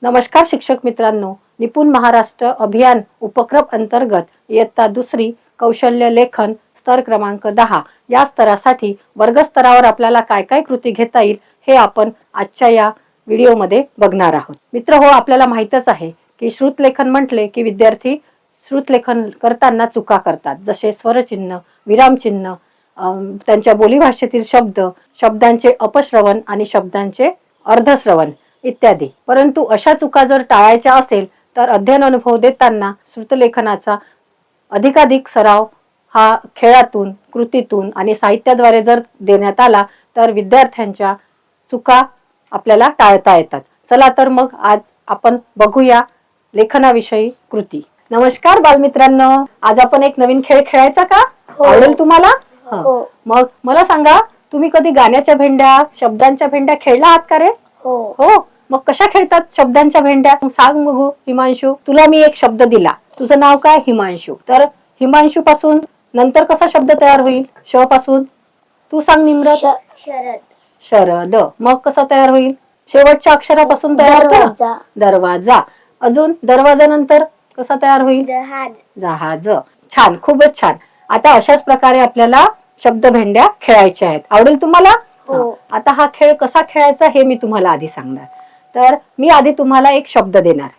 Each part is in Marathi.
नमस्कार शिक्षक मित्रांनो, निपुण महाराष्ट्र अभियान उपक्रम अंतर्गत इयत्ता दुसरी कौशल्य लेखन स्तर क्रमांक 10 या स्तरासाठी वर्ग स्तरावर आपल्याला काय काय कृती घेता येईल हे आपण आजच्या या व्हिडिओमध्ये बघणार आहोत. मित्र हो, आपल्याला माहितच आहे की श्रुतलेखन म्हटले की विद्यार्थी श्रुतलेखन करताना चुका करतात, जसे स्वरचिन्ह, विरामचिन्ह, त्यांच्या बोलीभाषेतील शब्द, शब्दांचे अपश्रवण आणि शब्दांचे अर्धश्रवण इत्यादी. परंतु अशा चुका जर टाळायच्या असेल तर अध्ययन अनुभव देताना श्रुतलेखनाचा अधिकाधिक सराव हा खेळातून, कृतीतून आणि साहित्याद्वारे जर देण्यात आला तर विद्यार्थ्यांच्या चुका आपल्याला टाळता येतात. चला तर मग आज आपण बघूया लेखनाविषयी कृती. नमस्कार बालमित्रांनो, आज आपण एक नवीन खेळ खेळायचा का? आवडेल तुम्हाला? मग मला सांगा, तुम्ही कधी गाण्याच्या भेंड्या, शब्दांच्या भेंड्या खेळला आहात का रे? हो. मग कशा खेळतात शब्दांच्या भेंड्या? सांग बघू हिमांशू. तुला मी एक शब्द दिला, तुझं नाव काय? हिमांशू. तर हिमांशू पासून नंतर कसा शब्द तयार होईल? श पासून तू सांग निम्रत. शरद. शरद. मग कसा तयार होईल? शेवटच्या अक्षरापासून तयार होतो. दरवाजा. अजून दरवाजा नंतर कसा तयार होईल? जहाज. जहाज. छान, खूपच छान. आता अशाच प्रकारे आपल्याला शब्द भेंड्या खेळायच्या आहेत. आवडेल तुम्हाला? आता हा खेळ कसा खेळायचा हे मी तुम्हाला आधी सांगणार. तर मी आधी तुम्हाला एक शब्द देणार,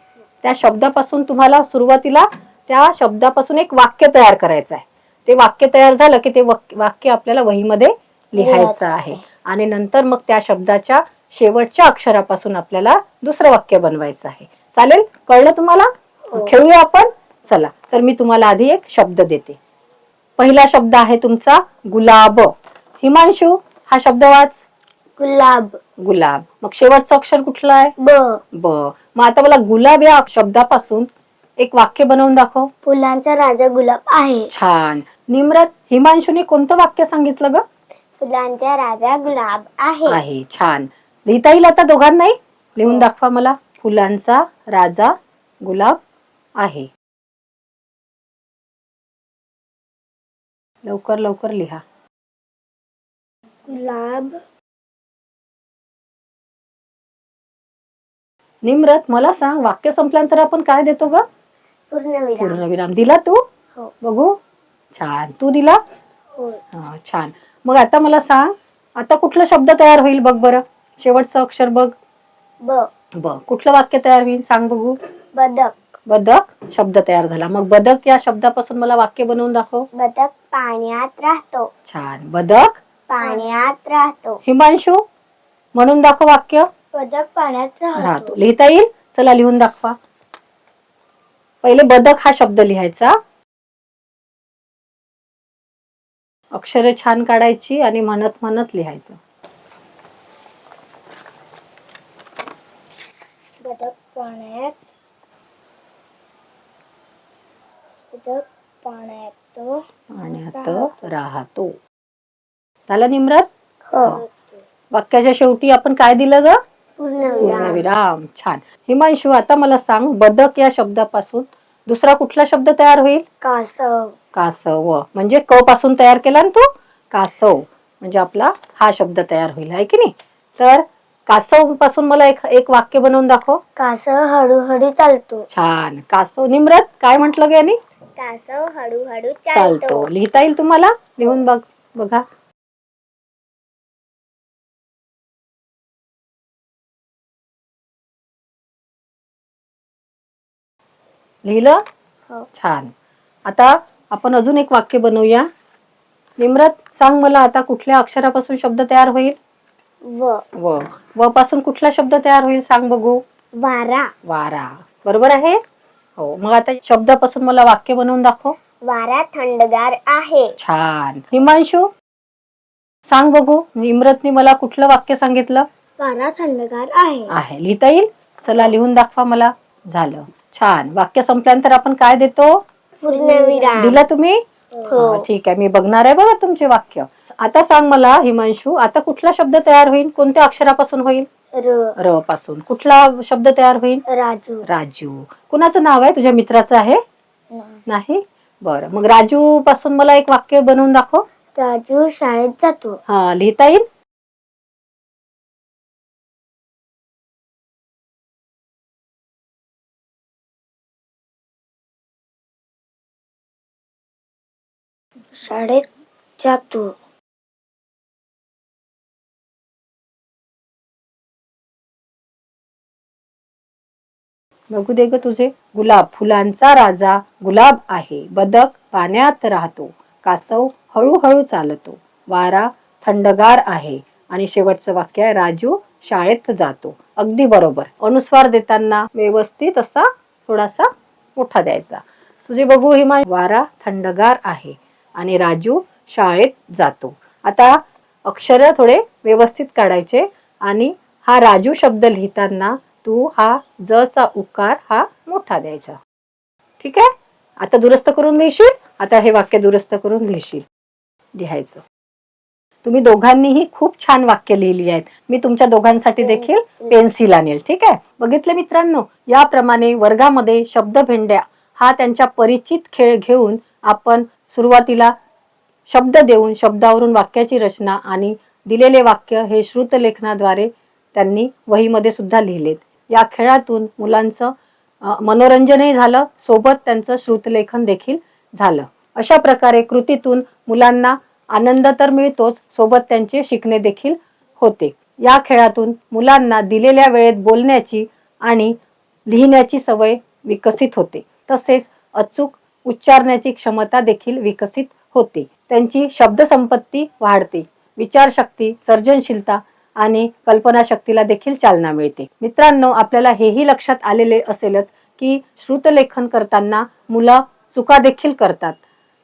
त्या शब्दापासून तुम्हाला सुरुवातीला त्या शब्दापासून एक वाक्य तयार करायचं आहे. ते वाक्य तयार झालं की ते वाक्य आपल्याला वहीमध्ये लिहायचं आहे आणि नंतर मग त्या शब्दाच्या शेवटच्या अक्षरापासून आपल्याला दुसरं वाक्य बनवायचं आहे. चालेल? कळलं तुम्हाला? खेळूया आपण. चला तर मी तुम्हाला आधी एक शब्द देते. पहिला शब्द आहे तुमचा गुलाब. हिमांशू, हा शब्द वाच. गुलाब. गुलाब. मग शेवटचं अक्षर कुठलं आहे? ब. ब. मग आता मला गुलाब या शब्दापासून एक वाक्य बनवून दाखव. फुलांचा राजा गुलाब आहे. छान. निम्रत, हिमांशूने कोणतं वाक्य सांगितलं ग? फुलांचा राजा गुलाब आहे. छान. लिहिता येईल आता दोघांनाही? लिहून दाखवा मला. फुलांचा राजा गुलाब आहे. लवकर लवकर लिहा. गुलाब. निम्रत, मला सांग, वाक्य संपल्यानंतर आपण काय देतो ग? पूर्णविराम. पूर्णविराम. दिला तू? हो. बघू. छान. तू दिला? हो. छान. मग आता मला सांग, आता कुठला शब्द तयार होईल बघ बरं. शेवटचं अक्षर बघ. ब. ब. कुठलं वाक्य तयार होईल सांग बघू. बदक. बदक शब्द तयार झाला. मग बदक या शब्दापासून मला वाक्य बनवून दाखव. बदक पाण्यात राहतो. छान. बदक पाण्यात राहतो. हिमांशू, म्हणून दाखव वाक्य. बदक पाण्यात राहतो. लिहिता येईल? चला लिहून दाखवा. पहिले बदक हा शब्द लिहायचा, अक्षरे छान काढायची आणि म्हणत म्हणत लिहायचं. बदक पाण्यात. बदक पाण्यात राहतो. झालं निम्रत? हो. वाक्याच्या शेवटी आपण काय दिलं ग? पूर्णविराम. पूर्णविराम. छान. हिमांशू, आता मला सांग, बदक या शब्दापासून दुसरा कुठला शब्द तयार होईल? कासव. कासव. म्हणजे क पासून तयार केला ना तू? कासव. म्हणजे आपला हा शब्द तयार होईल, आहे की नाही? तर कासव पासून मला एक वाक्य बनवून दाखव. कासव हळूहळू चालतो. छान. कासव. निम्रत, काय म्हटलं ग यांनी? कासव हळूहळू चालतो. लिहिता येईल तुम्हाला? लिहून बघा. लिहिलं? हो. छान. आता आपण अजून एक वाक्य बनवूया. निम्रत, सांग मला आता कुठल्या अक्षरापासून शब्द तयार होईल? व. व. व पासून कुठला शब्द तयार होईल सांग बघू. वारा. वारा. बरोबर आहे? हो. मग आता शब्दापासून मला वाक्य बनवून दाखव. वारा थंडगार आहे. छान. हिमांशू, सांग बघू, निम्रतने मला कुठलं वाक्य सांगितलं? वारा थंडगार आहे. लिहिता येईल? चला लिहून दाखवा मला. झालं. छान. वाक्य संपल्यानंतर आपण काय देतो? पूर्णविराम. दिला तुम्ही? हो. ठीक आहे, मी बघणार आहे बघा तुमचे वाक्य. आता सांग मला हिमांशू, आता कुठला शब्द तयार होईल? कोणत्या अक्षरापासून होईल? र पासून. कुठला शब्द तयार होईल? राजू. राजू. कुणाचं नाव आहे? तुझ्या मित्राचं आहे? नाही? बरं. मग राजू पासून मला एक वाक्य बनवून दाखव. राजू शाळेत जातो. लिहिता येईल? शाळेत जातो. बघू दे ग तुझे. गुलाब, फुलांचा राजा गुलाब आहे. बदक पाण्यात राहतो. कासव हळूहळू चालतो. वारा थंडगार आहे. आणि शेवटचं वाक्य आहे, राजू शाळेत जातो. अगदी बरोबर. अनुस्वार देताना व्यवस्थित असा थोडासा मोठा द्यायचा. तुझे बघू हिमा. वारा थंडगार आहे आणि राजू शाळेत जातो. आता अक्षर थोडे व्यवस्थित काढायचे आणि हा राजू शब्द लिहिताना तू हा ज चा उकार हा मोठा द्यायचा. ठीक आहे. आता दुरुस्त करून लिहिशील. आता हे वाक्य दुरुस्त करून लिहायचं. तुम्ही दोघांनीही खूप छान वाक्य लिहिली आहेत. मी तुमच्या दोघांसाठी देखील पेन्सिल आणेल. ठीक आहे. बघितलं मित्रांनो, याप्रमाणे वर्गामध्ये शब्दभेंड्या हा त्यांच्या परिचित खेळ घेऊन आपण सुरुवातीला शब्द देऊन शब्दावरून वाक्याची रचना आणि दिलेले वाक्य हे श्रुतलेखनाद्वारे त्यांनी वहीमध्ये सुद्धा लिहिलेत. या खेळातून मुलांचं मनोरंजनही झालं, सोबत त्यांचं श्रुतलेखन देखील झालं. अशा प्रकारे कृतीतून मुलांना आनंद तर मिळतोच, सोबत त्यांचे शिकणे देखील होते. या खेळातून मुलांना दिलेल्या वेळेत बोलण्याची आणि लिहिण्याची सवय विकसित होते. तसेच अचूक उच्चारण्याची क्षमता देखील विकसित होते. त्यांची शब्दसंपत्ती वाढते. विचारशक्ती, सर्जनशीलता आणि कल्पनाशक्तीला देखील चालना मिळते. मित्रांनो, आपल्याला हेही लक्षात आलेले असेलच की श्रुतलेखन करताना मुलं चुका देखील करतात.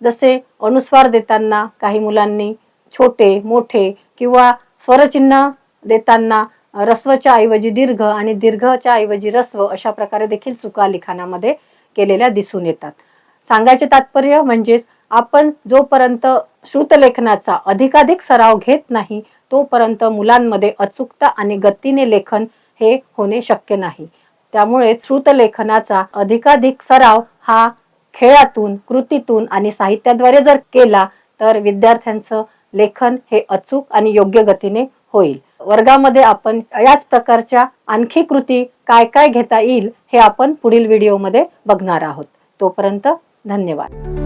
जसे अनुस्वार देताना काही मुलांनी छोटे, मोठे किंवा स्वरचिन्ह देताना रस्वच्या ऐवजी दीर्घ आणि दीर्घच्या ऐवजी रस्व अशा प्रकारे देखील चुका लिखाणामध्ये केलेल्या दिसून येतात. सांगायचे तात्पर्य म्हणजेच आपण जोपर्यंत श्रुतलेखनाचा अधिकाधिक सराव घेत नाही तोपर्यंत मुलांमध्ये अचूकता आणि गतीने लेखन हे होणे शक्य नाही. त्यामुळे श्रुतलेखनाचा अधिकाधिक सराव हा खेळातून, कृतीतून आणि साहित्याद्वारे जर केला तर विद्यार्थ्यांचं लेखन हे अचूक आणि योग्य गतीने होईल. वर्गामध्ये आपण याच प्रकारच्या आणखी कृती काय काय घेता येईल हे आपण पुढील व्हिडिओमध्ये बघणार आहोत. तोपर्यंत धन्यवाद.